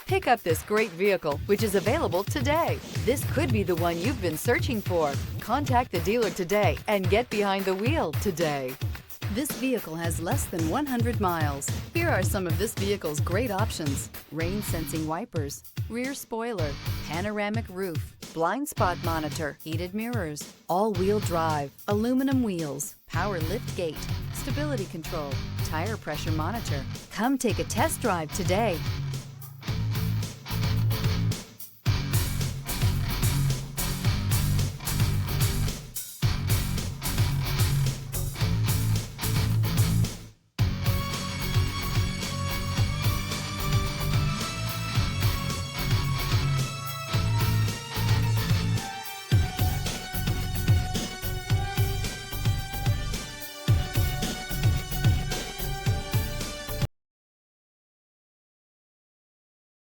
Pick up this great vehicle, which is available today. This could be the one you've been searching for. Contact the dealer today and get behind the wheel today. This vehicle has less than 100 miles. Here are some of this vehicle's great options: rain sensing wipers, rear spoiler, panoramic roof, blind spot monitor, heated mirrors, all-wheel drive, aluminum wheels, power liftgate, stability control, tire pressure monitor. Come take a test drive today.